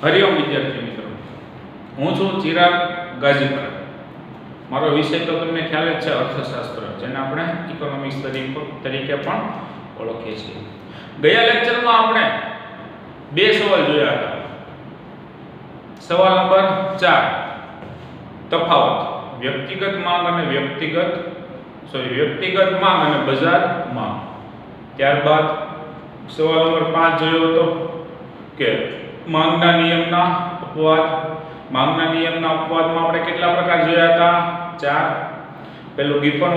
હરિઓમ વિદ્યાર્થી મિત્રો, હું છું ચિરાગ ગાજીપુરા. મારો વિષય તો તમને ખ્યાલ જ છે, અર્થશાસ્ત્ર, જેને આપણે ઇકોનોમિક્સ તરીકે પણ ઓળખીએ છીએ. ગયા લેક્ચરમાં આપણે બે સવાલ જોયા હતા. સવાલ નંબર 4, તફાવત વ્યક્તિગત માંગ અને વ્યક્તિગત માંગ અને બજાર માંગ. ત્યારબાદ સવાલ નંબર 5 જોયો હતો કે માંગના નિયમના અપવાદ. માંગના નિયમના અપવાદમાં આપણે કેટલા પ્રકાર જોયા હતા? 4. પહેલું ગિફન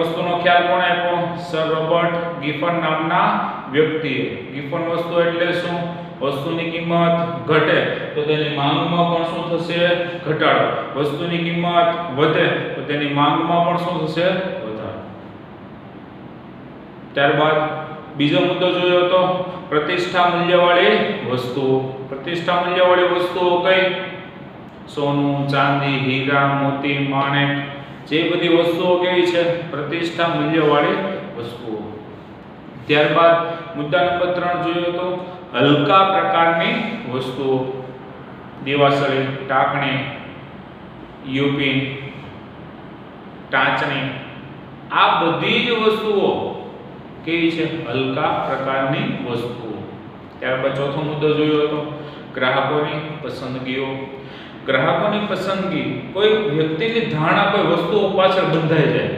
વસ્તુનો ખ્યાલ કોણે આપ્યો? સર રોબર્ટ ગિફન નામના વ્યક્તિએ. ગિફન વસ્તુ એટલે શું? વસ્તુની કિંમત ઘટે તો તેની માંગમાં પણ શું થશે? ઘટાડો. વસ્તુની કિંમત વધે તો તેની માંગમાં પણ શું થશે? વધારો. ત્યારબાદ બીજો મુદ્દો જોયો હતો પ્રતિષ્ઠા મૂલ્યવાળી વસ્તુઓ. પ્રતિષ્ઠા મૂલ્યવાળી વસ્તુઓ કઈ? સોનું, ચાંદી, હીરા, મોતી, માણેક, જે બધી વસ્તુઓ કેવી છે? પ્રતિષ્ઠા મૂલ્યવાળી વસ્તુઓ. ત્યારબાદ મુદ્દા નંબર 3 જોયો હતો હલકા પ્રકારની વસ્તુઓ. દીવાસળી, ટાંકણી, યુપિન, ટાંચણી, આ બધી જ વસ્તુઓ કેવી છે? હલકા પ્રકારની વસ્તુઓ. ત્યારબાદ ચોથો મુદ્દો જોયો હતો ગ્રાહકોની પસંદગીઓ. ગ્રાહકોની પસંદગી કોઈ વ્યક્તિની ધારણા કોઈ વસ્તુઓ પાછળ બંધાઈ જાય.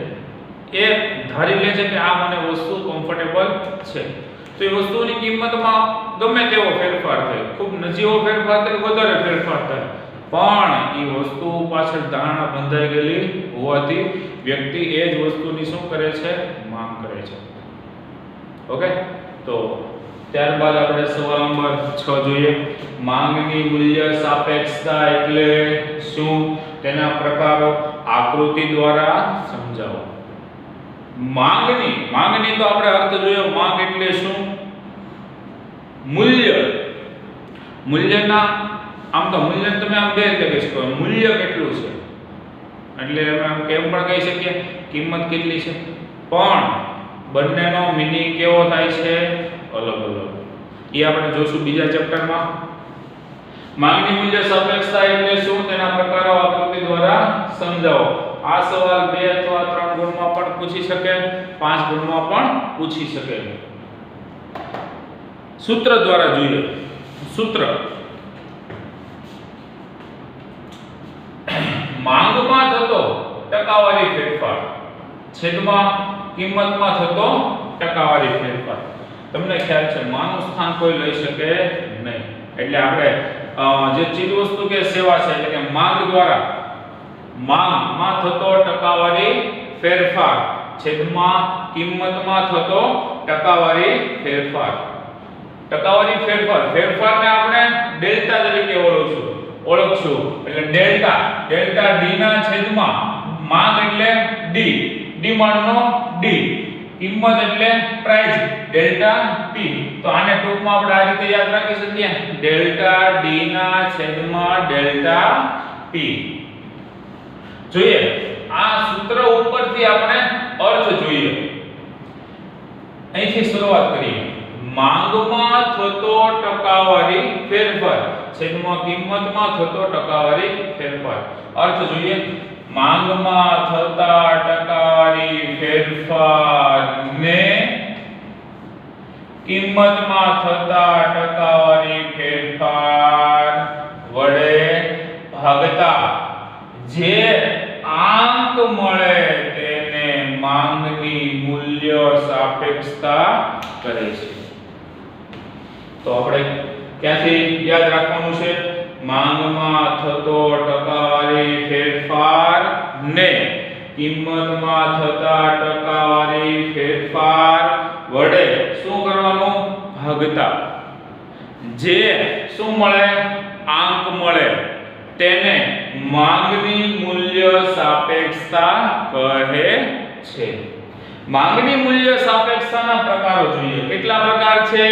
એ ધારી લે છે કે આ મને વસ્તુ કમ્ફર્ટેબલ છે, તો એ વસ્તુની કિંમતમાં ગમે તેવો ફેરફાર થાય, ખૂબ નજીવો ફેરફાર થાય, વધારે ફેરફાર થાય, પણ એ વસ્તુ પાછળ ધારણા બંધાઈ ગયેલી હોવાથી વ્યક્તિ એ જ વસ્તુની શું કરે છે? માંગ કરે છે. ઓકે, તો ત્યારબાદ આપણે સવાલ નંબર 6 જોઈએ. માંગની મૂલ્ય સાપેક્ષતા એટલે શું? તેના પ્રકારો આકૃતિ દ્વારા સમજાવો. માંગની તો આપણે અર્થ જોયો. માંગ એટલે શું? મૂલ્યના આમ તો મૂલ્યને તમે આમ બે રીતે કહી શકો. મૂલ્ય કેટલું છે એટલે આમ કેમ પણ કહી શકીએ કિંમત કેટલી છે, પણ બંનેનો મીનિંગ કેવો થાય છે? અલગ અલગ. એ આપણે જોશું બીજા ચેપ્ટરમાં. માંગની મૂલ્ય સાપેક્ષતા એટલે શું? તેના પ્રકારો આકૃતિ દ્વારા સમજાવો. આ સવાલ 2 અથવા 3 ગુણમાં પણ પૂછી શકે, 5 ગુણમાં પણ પૂછી શકે. સૂત્ર દ્વારા જોઈએ. સૂત્ર માંગમાં થતો ટકાવારી ફેરફાર છેદમાં કિંમતમાં થતો ટકાવારી ફેરફાર. તમને ખ્યાલ છે માનું સ્થાન કોઈ લઈ શકે નહીં. એટલે આપણે જે ચીજ વસ્તુ કે સેવા છે એટલે કે માંગ દ્વારા માંગમાં થતો ટકાવારી ફેરફાર છેદમાં કિંમતમાં થતો ટકાવારી ફેરફાર. ટકાવારી ફેરફારને આપણે ડેલ્ટા તરીકે ઓળખશું. એટલે ડેલ્ટા d ના છેદમાં માંગ એટલે d, ડિમાન્ડનો d, કિંમત એટલે પ્રાઇસ ડેલ્ટા p. તો આને ટૂંકમાં આપણે આ રીતે યાદ રાખી શકીએ ડેલ્ટા d ના છેદમાં ડેલ્ટા p. જોઈએ આ સૂત્ર ઉપરથી આપણે અર્થ જોઈએ. અહીંથી શરૂઆત કરીએ. માંગમાં થતો ટકાવારી ફેરફાર છેદમાં કિંમતમાં થતો ટકાવારી ફેરફાર. અર્થ જોઈએ. માંગમાં થતા ટકાવારી ફેરફારને કિંમતમાં થતા ટકાવારી ફેરફાર વડે ભાગતા જે આંક મળે તેને માંગની મૂલ્ય સાપેક્ષતા કહે છે. તો આપણે ક્યાંથી યાદ રાખવાનું છે? માંગમાં થતો ટકાવારી ફેરફાર ને કિંમતમાં થતા ટકાવારી ફેરફાર વડે શું કરવાનું? ભાગતા. જે શું મળે? આંક મળે તેને માંગની મૂલ્ય સાપેક્ષતા કહે છે. માંગની મૂલ્ય સાપેક્ષતાના પ્રકારો જોઈએ. કેટલા પ્રકાર છે?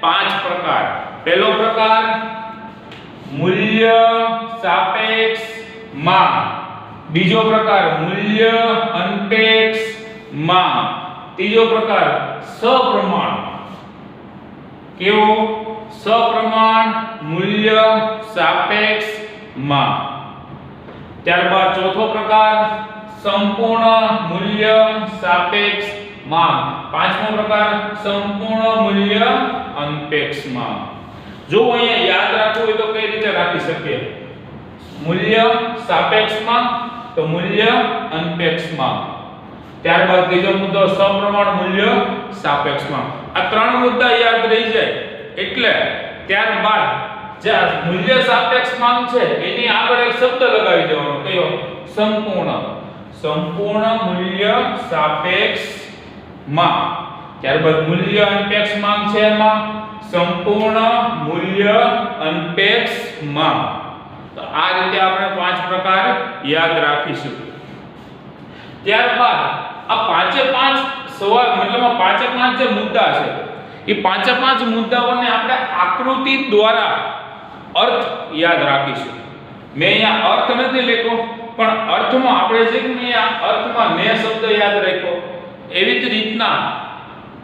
5 પ્રકાર. પહેલો પ્રકાર મૂલ્ય સાપેક્ષ માંગ. બીજો પ્રકાર મૂલ્ય અનપેક્ષ માંગ. ત્રીજો પ્રકાર સપ્રમાણ. કેવો? સપ્રમાણ મૂલ્ય સાપેક્ષ માંગ. ત્યારબાદ ચોથો પ્રકાર સંપૂર્ણ મૂલ્ય સાપેક્ષ માંગ. પાંચમો પ્રકાર સંપૂર્ણ મૂલ્ય અનપેક્ષ માંગ. જો અહીંયા યાદ રાખવું હોય તો કઈ રીતે રાખી શકીએ? મૂલ્ય સાપેક્ષ માંગ તો મૂલ્ય અનપેક્ષ માંગ. ત્યારબાદ ત્રીજો મુદ્દો સપ્રમાણ મૂલ્ય સાપેક્ષ માંગ. આ ત્રણ મુદ્દા યાદ રહી જાય એટલે ત્યારબાદ જે મૂલ્ય સાપેક્ષ માંગ છે એની આગળ એક શબ્દ લગાવી દેવાનો. કયો? સંપૂર્ણ. સંપૂર્ણ મૂલ્ય સાપેક્ષ માંગ. ત્યારબાદ મૂલ્ય અનપેક્ષ માંગ છે એમાં સંપૂર્ણ મૂલ્ય અનપેક્ષ માંગ. તો આ રીતે આપણે પાંચ પ્રકાર યાદ રાખીશું. ત્યારબાદ આ પાંચે પાંચ સવાલ મતલબ પાંચે પાંચ જે મુદ્દા છે એ પાંચે પાંચ મુદ્દાઓને આપણે આકૃતિ દ્વારા અર્થ યાદ રાખીશું. મેં અહીંયા અર્થ નથી લખ્યો પણ અર્થમાં આપણે જે અહીંયા અર્થમાં ને શબ્દ યાદ રાખ્યો એવી જ રીતના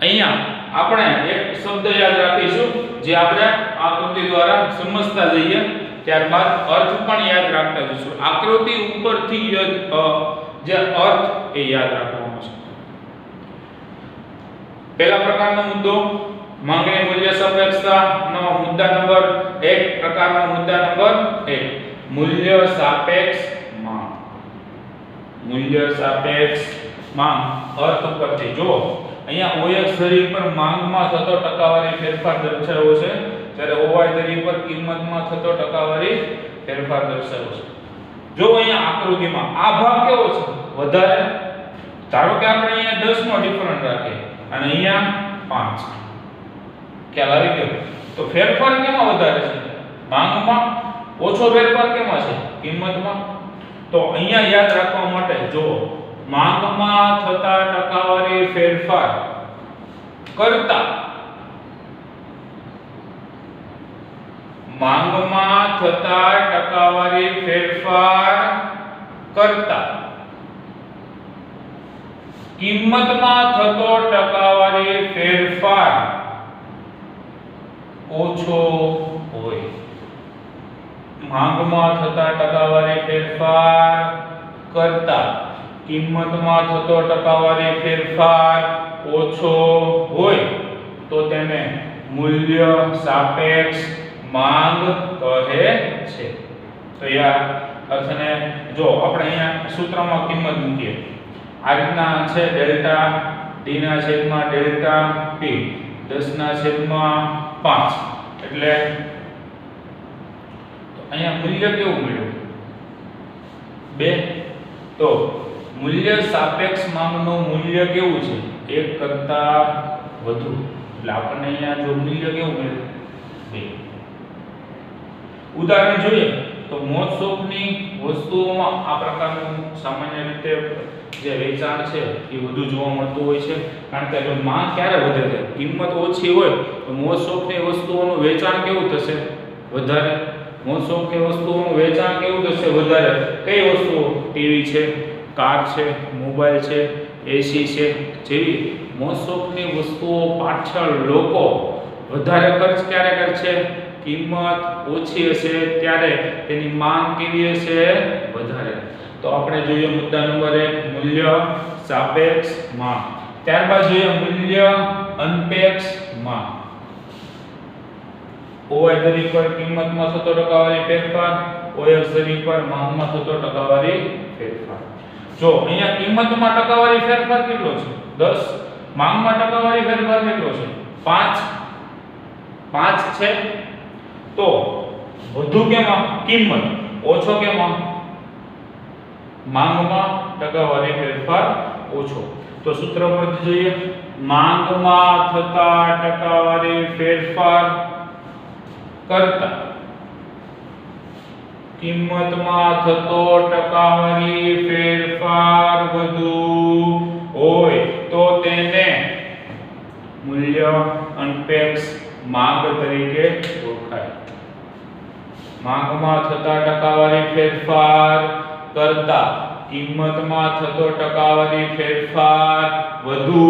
અહીંયા આપણે એક શબ્દ યાદ રાખીશું જે આપણે આકૃતિ દ્વારા સમજતા જઈએ. ત્યારબાદ અર્થ પણ યાદ રાખતા જઈશું. આકૃતિ ઉપરથી જે અર્થ એ યાદ રાખવાનો છે. પહેલા પ્રકારનો મુદ્દો માંગણી મૂલ્ય સાપેક્ષતા નો મુદ્દા નંબર 1 પ્રકારનો મુદ્દા નંબર 1 મૂલ્ય સાપેક્ષ માંગ. મૂલ્ય સાપેક્ષ માંગ અર્થ ઉપરથી જો અહીંયા OX ધરી પર માંગમાં થતો ટકાવારી ફેરફાર દર્શાવ્યો છે જ્યારે OY ધરી પર કિંમતમાં થતો ટકાવારી ફેરફાર દર્શાવ્યો છે. જો અહીંયા આકૃતિમાં આ ભાગ કેવો છે? વધારે. ધારો કે આપણે અહીંયા 10 નો ડિફરન્સ રાખીએ અને અહીંયા 5. ખ્યાલ આવી ગયો? તો ફેરફાર કેમાં વધારે છે? માંગમાં. ઓછો ફેરફાર કેમાં છે? કિંમતમાં. તો અહીંયા યાદ રાખવા માટે જો માંગમાં થતા ટકાવારી ફેરફાર કરતા માંગમાં થતા ટકાવારી ફેરફાર કરતા કિંમતમાં થતો ટકાવારી ફેરફાર ઓછો હોય. માંગમાં થતા ટકાવારી ફેરફાર કરતા કિંમતમાં થતો ટકાવારી ફેરફાર ઓછો હોય તો તેને મૂલ્ય સાપેક્ષ માંગ કહે છે. તો યાર અર્થને જો આપણે અહીંયા સૂત્રમાં કિંમત મૂકીએ આ રીતના છે ડેલ્ટા d ના છેદમાં ડેલ્ટા p 10 ના છેદમાં 5 એટલે તો અહીંયા મૂલ્ય કેવું મળ્યું? 2. તો મૂલ્ય સાપેક્ષ માંગનું મૂલ્ય કેવું છે? 1 કરતા વધુ. એટલે આપણને અહીંયા જો મૂલ્ય કેવું મળ્યું? 2. ઉદાહરણ જોઈએ તો મોજ શોખની વસ્તુઓમાં આ પ્રકારનું સામાન્ય રીતે જે વેચાણ છે એ વધુ જોવા મળતું હોય છે. કારણ કે જો માંગ ક્યારે વધે છે? કિંમત ઓછી હોય તો મોજ શોખની વસ્તુઓનું વેચાણ કેવું થશે? વધારે. મોજ શોખની વસ્તુઓનું વેચાણ કેવું થશે? વધારે. કઈ વસ્તુઓ? ટીવી છે, કાર છે, મોબાઈલ છે, એસી છે જેવી મોજ શોખની વસ્તુઓ પાછળ લોકો વધારે ખર્ચ ક્યારે કરશે? કિંમત ઓછી હશે ત્યારે તેની માંગ કેવી હશે? વધારે. તો આપણે જોઈએ મુદ્દા નંબર 1 મૂલ્ય સાપેક્ષ માંગ. ત્યારબાદ જોઈએ મૂલ્ય અનપેક્ષ માંગ. OY ધરી પર કિંમતમાં થતો ટકાવારી ફેરફાર, OX ધરી પર માંગમાં થતો ટકાવારી ફેરફાર. જો અહીંયા કિંમતમાં ટકાવારી ફેરફાર કેટલો છે? 10. માંગમાં ટકાવારી ફેરફાર કેટલો છે? 5. 5 છે. તો વધુ કેમાં? કિંમત. ઓછો કેમાં? માંગમાં ટકાવારી ફેરફાર ઓછો. તો સૂત્ર પરથી જોઈએ માંગમાં થતા ટકાવારી ફેરફાર કરતા કિંમતમાં થતો ટકાવારી ફેરફાર વધુ હોય તો તેને મૂલ્ય અનપેક્ષ માંગ તરીકે ઓળખાય. માંગમાં થતા ટકાવારી ફેરફાર કરતા કિંમતમાં થતો ટકાવારી ફેરફાર વધુ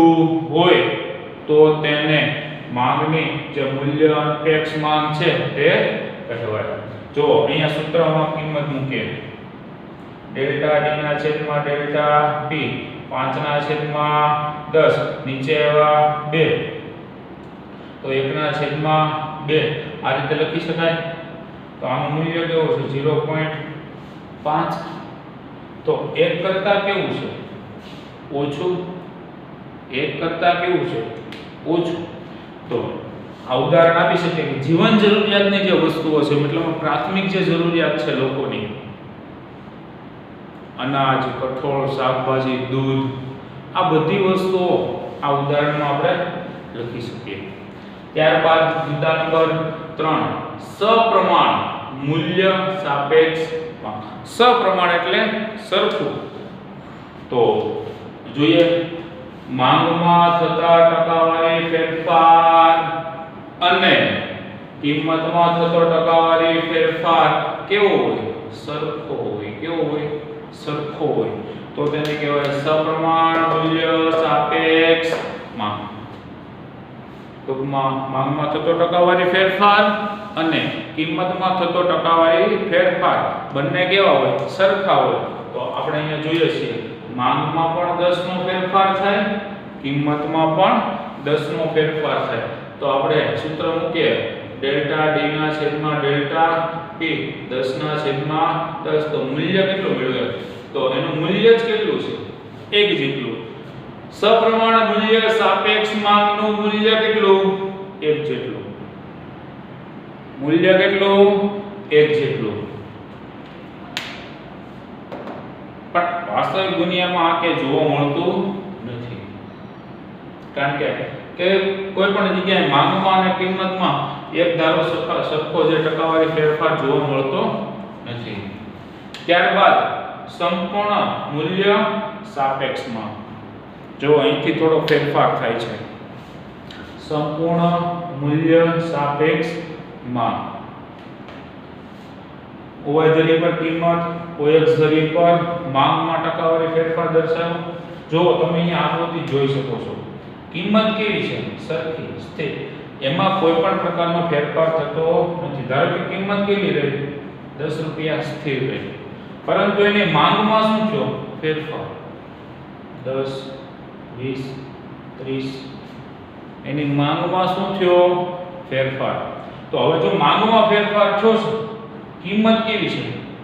હોય તો તેને માંગની જે મૂલ્ય અનપેક્ષ માંગ છે તે કહેવાય. જો અહીંયા સૂત્રમાં કિંમત મૂકીએ ડેલ્ટા ડી ના છેદમાં ડેલ્ટા પી 5 ના છેદમાં 10 નીચે આવ્યા 2 તો 1 ના છેદમાં 2 આ રીતે લખી શકાય. તો આનું મૂલ્ય કેવું છે 0.5. તો 1 કરતા કેવું છે ઓછું, 1 કરતા કેવું છે ઓછું. તો આ ઉદાહરણ આપી શકીએ કે જીવન જરૂરિયાતની જે વસ્તુઓ છે મતલબ પ્રાથમિક જે જરૂરિયાત છે લોકોની, અનાજ, કઠોળ, શાકભાજી, દૂધ, આ બધી વસ્તુઓ આ ઉદાહરણમાં આપણે લખી શકીએ. ત્યારબાદ મુદ્દા નંબર 3 સપ્રમાણ મૂલ્ય સાપેક્ષ માંગ. સપ્રમાણ એટલે સરખું. તો જોઈએ માંગમાં થતા ટકાવારી ફેરફાર અને કિંમતમાં થતો ટકાવારી ફેરફાર કેવો હોય? સરખો હોય. કેવો હોય? સરખો હોય. તો તેને કહેવાય સપ્રમાણ મૂલ્ય સાપેક્ષ માંગ. ટૂંકમાં માંગમાં થતો ટકાવારી ફેરફાર અને કિંમતમાં થતો ટકાવારી ફેરફાર બંને કેવા હોય? સરખા હોય. તો આપણે અહીંયા જોઈએ છીએ માંગમાં પણ 10 નો ફેરફાર થાય, કિંમતમાં પણ 10 નો ફેરફાર થાય. તો આપણે સૂત્ર મૂકીએ ડેલ્ટા ડી ના છેદમાં ડેલ્ટા પી 10 ના છેદમાં 10. તો મૂલ્ય કેટલું મેળવે? તો એનું મૂલ્ય જ કેટલું છે? 1 જેટલું. સપ્રમાણ મૂલ્ય સાપેક્ષ માંગનું મૂલ્ય કેટલું? 1 જેટલું. મૂલ્ય કેટલું? 1 જેટલું. પણ વાસ્તવિક દુનિયામાં આ કે જોવા મળતું નથી. કારણ કે કોઈ પણ જગ્યાએ માંગમાં અને કિંમતમાં એક ધારો સરખો જે ટકાવારી ફેરફાર જોવા મળતો નથી. ત્યારબાદ સંપૂર્ણ મૂલ્ય સાપેક્ષ માંગ. જો અહીંથી થોડો ફેરફાર થાય છે. સંપૂર્ણ મૂલ્ય સાપેક્ષ માંગ. OY ધરી પર કિંમત, OX ધરી પર માંગમાં ટકાવારી ફેરફાર દર્શાવો. જો તમે અહીંયા આકૃતિ જોઈ શકો છો. કિંમત કેવી છે? સરખી, સ્થિર. એમાં કોઈ પણ પ્રકારનો ફેરફાર થતો નથી. ધારો કે કિંમત કેવી રહી? 10 રૂપિયા સ્થિર રહી. પરંતુ એની માંગમાં શું થયો? ફેરફાર. 10, 20, 30. એની માંગમાં શું થયો? ફેરફાર. તો હવે જો માંગમાં ફેરફાર થયો છે, કિંમત કેવી છે?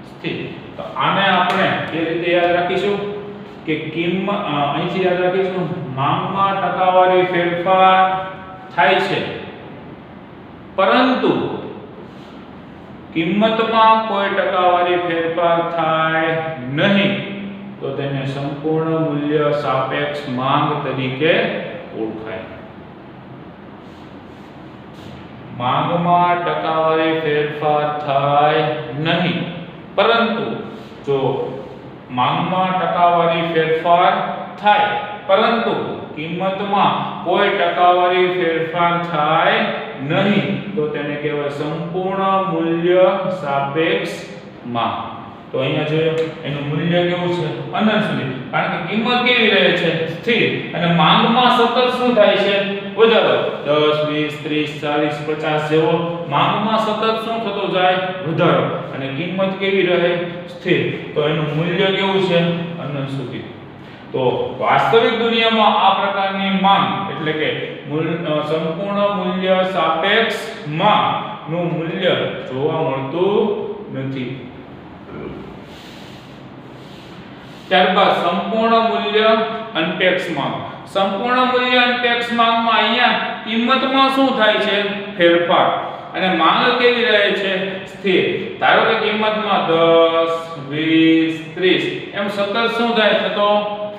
સ્થિર. તો આને આપણે એ રીતે યાદ રાખીશું કે કિંમત અહીંથી યાદ રાખીશું માંગમાં ટકાવારી ફેરફાર થાય છે પરંતુ કિંમતમાં કોઈ ટકાવારી ફેરફાર થાય નહીં તો તેને સંપૂર્ણ મૂલ્ય સાપેક્ષ માંગ તરીકે ઓળખાય. માંગમાં ટકાવારી ફેરફાર થાય નહીં પરંતુ જો માંગમાં ટકાવારી ફેરફાર થાય પરંતુ કિંમતમાં કોઈ ટકાવારી ફેરફાર થાય નહીં તો તેને કહેવાય સંપૂર્ણ મૂલ્ય સાપેક્ષ માંગ. તો અહીંયા જોયો એનું મૂલ્ય કેવું છે? અનંત સુધી. કારણ કે કિંમત કેવી રહે છે? સ્થિર. અને માંગમાં સતત શું થાય છે? વધારો. 10, 20, 30, 40, 50 જેવો માંગમાં સતત શું થતો જાય? વધારો. અને કિંમત કેવી રહે? સ્થિર. તો એનું મૂલ્ય કેવું છે? અનંત સુધી. તો વાસ્તવિક દુનિયામાં આ પ્રકારની માંગ એટલે કે સંપૂર્ણ મૂલ્ય સાપેક્ષ માંગ નું મૂલ્ય જોવા મળતું નથી. ત્યારબાદ સંપૂર્ણ મૂલ્ય અનપેક્ષ માંગ. સંપૂર્ણ મૂલ્ય અનપેક્ષ માંગમાં અહીંયા કિંમતમાં શું થાય છે? ફેરફાર. અને માંગ કેવી રહે છે? સ્થિર. ધારો કે કિંમતમાં 10, 20, 30 એમ સતત શું થાય? થતો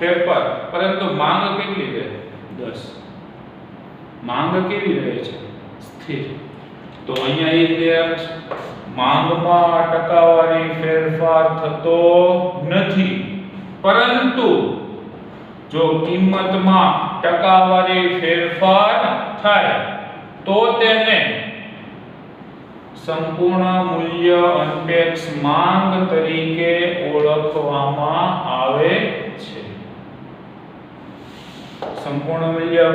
ફેરફાર. પરંતુ માંગ કેટલી રહે? 10. માંગ કેવી રહે છે? સ્થિર. તો અહીંયા એ રીતે માંગમાં ટકાવારી ફેરફાર થતો નથી પરંતુ જો કિંમતમાં ટકાવારી ફેરફાર થાય તો તેને સંપૂર્ણ મૂલ્ય અનપેક્ષ માંગ તરીકે ઓળખવામાં આવે છે. સંપૂર્ણ મૂલ્ય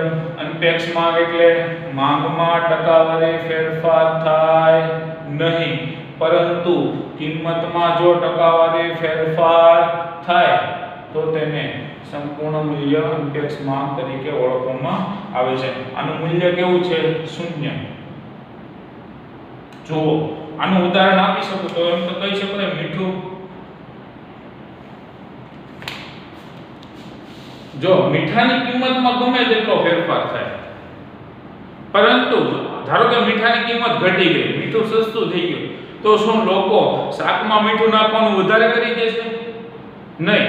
અનપેક્ષ માંગ એટલે માંગમાં ટકાવારી ફેરફાર થાય નહીં, પરંતુ કિંમતમાં જો ટકાવારી ફેરફાર થાય તો તેને સંપૂર્ણ મૂલ્ય અનપેક્ષ માંગ તરીકે ઓળખવામાં આવે છે. આનું મૂલ્ય કેવું છે? શૂન્ય. જો આનું ઉદાહરણ આપી શકું તો એમ તો કહી શકો ને મીઠું. જો મીઠાની કિંમતમાં ગમે તેટલો ફેરફાર થાય, પરંતુ ધારો કે મીઠાની કિંમત ઘટી ગઈ, મીઠું સસ્તું થઈ ગયું, તો શું લોકો શાકમાં મીઠું નાખવાનું વધારે કરી દેશે? નહીં,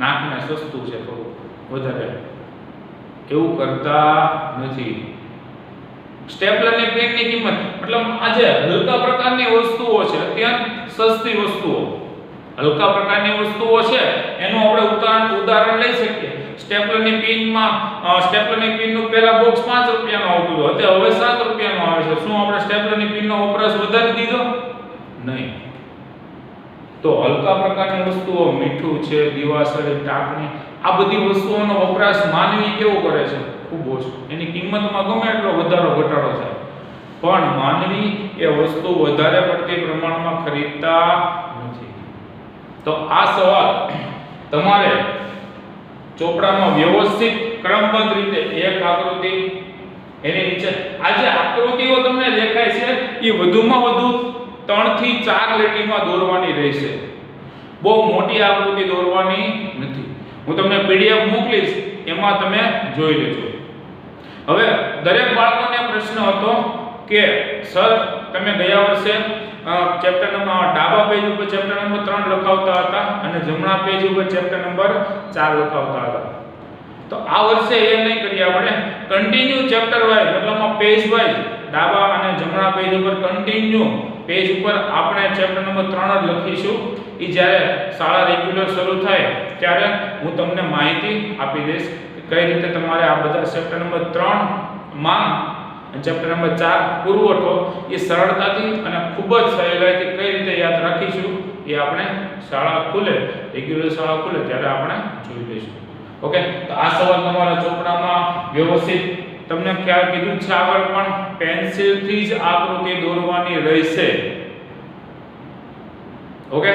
નાખને સસ્તું છે થોડું વધારે, એવું કરતા નથી. સ્ટેપલરની પેનની કિંમત મતલબ આજે હલકા પ્રકારની વસ્તુઓ છે, અત્યંત સસ્તી વસ્તુઓ, હલકા પ્રકારની વસ્તુઓ છે, એનું આપણે ઉદાહરણ લઈ શકીએ. સ્ટેપલરની પિનનું પહેલા બોક્સ 5 રૂપિયાનું આવતું હતું, અત્યારે હવે 7 રૂપિયાનું આવે છે. શું આપણે સ્ટેપલરની પિનનો વપરાશ વધારી દીધો? નહીં. તો હલકા પ્રકારની વસ્તુઓ, મીઠું છે, દીવાસળી, ટાંકણી, આ બધી વસ્તુઓનો વપરાશ માનવી કેવો કરે છે? ખૂબ ઓછો. એની કિંમતમાં ગમે એટલો વધારો ઘટાડો થાય, પણ માનવી એ વસ્તુ વધારે પડતી પ્રમાણમાં ખરીદતા નથી. તો આ સવાલ તમારે ચોપડામાં વ્યવસ્થિત ક્રમબદ્ધ રીતે એક આકૃતિ, એની નીચે આ જે આકૃતિઓ તમને દેખાય છે એ વધુમાં વધુ 3 થી 4 લીટીમાં દોરવાની રહેશે. બહુ મોટી આકૃતિ દોરવાની નથી. હું તમને પીડીએફ મોકલીશ, એમાં તમે જોઈ લેજો. હવે દરેક બાળકોને પ્રશ્ન હતો કે સર તમે ગયા વર્ષે ચેપ્ટર નંબર ડાબા પેજ ઉપર ચેપ્ટર નંબર 3 લખાવતા હતા અને જમણા પેજ ઉપર ચેપ્ટર નંબર 4 લખાવતા હતા. તો આ વર્ષે એ નહીં કરીએ, આપણે કન્ટિન્યુ ચેપ્ટર વાઇઝ મતલબમાં પેજ વાઇઝ ડાબા અને જમણા પેજ ઉપર કન્ટિન્યુ પેજ ઉપર આપણે ચેપ્ટર નંબર 3 જ લખીશું. એ જ્યારે શાળા રેગ્યુલર શરૂ થાય ત્યારે હું તમને માહિતી આપી દઈશ કે કઈ રીતે તમારે આ બધા ચેપ્ટર નંબર 3 માં અને ચેપ્ટર નંબર 4 પુરવઠો એ સરળતાથી અને ખૂબ જ સહેલાઈથી કઈ રીતે યાદ રાખીશું એ આપણે શાળા ખુલે, રેગ્યુલર શાળા ખુલે ત્યારે આપણે જોઈ લઈશું. ઓકે, તો આ સવાલ તમારા ચોપડામાં વ્યવસ્થિત તમને ખ્યાલ કીધું છે. આગળ પણ પેન્સિલથી જ આકૃતિ દોરવાની રહેશે. ઓકે,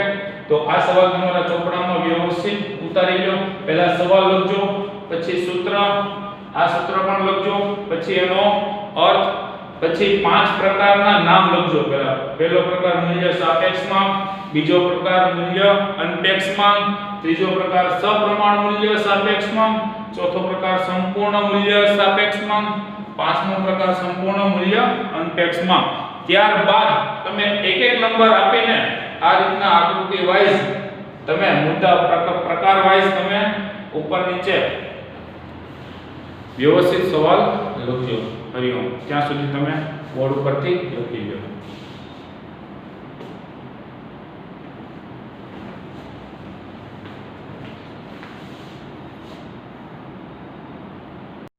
તો આ સવાલ તમારા ચોપડામાં વ્યવસ્થિત ઉતારી લો. પહેલા સવાલ લખજો, પછી સૂત્ર, આ સૂત્ર પણ લખજો, પછી એનો અર્થ, પછી 5 પ્રકારના નામ લખજો. પહેલો પ્રકાર મૂલ્ય સાપેક્ષ માંગ, બીજો પ્રકાર મૂલ્ય અનપેક્ષ માંગ, ત્રીજો પ્રકાર સપ્રમાણ મૂલ્ય સાપેક્ષ માંગ, ચોથો પ્રકાર સંપૂર્ણ મૂલ્ય સાપેક્ષ માંગ, પાંચમો પ્રકાર સંપૂર્ણ મૂલ્ય અનપેક્ષ માંગ. ત્યારબાદ તમે એક એક નંબર આપીને આ રીતના આકૃતિ વાઇઝ તમે મુદ્દા પ્રકાર વાઇઝ તમે ઉપર નીચે વ્યવસ્થિત સવાલ લખજો. હરિઓમ. ત્યાં સુધી તમે બોર્ડ ઉપરથી લખી લો.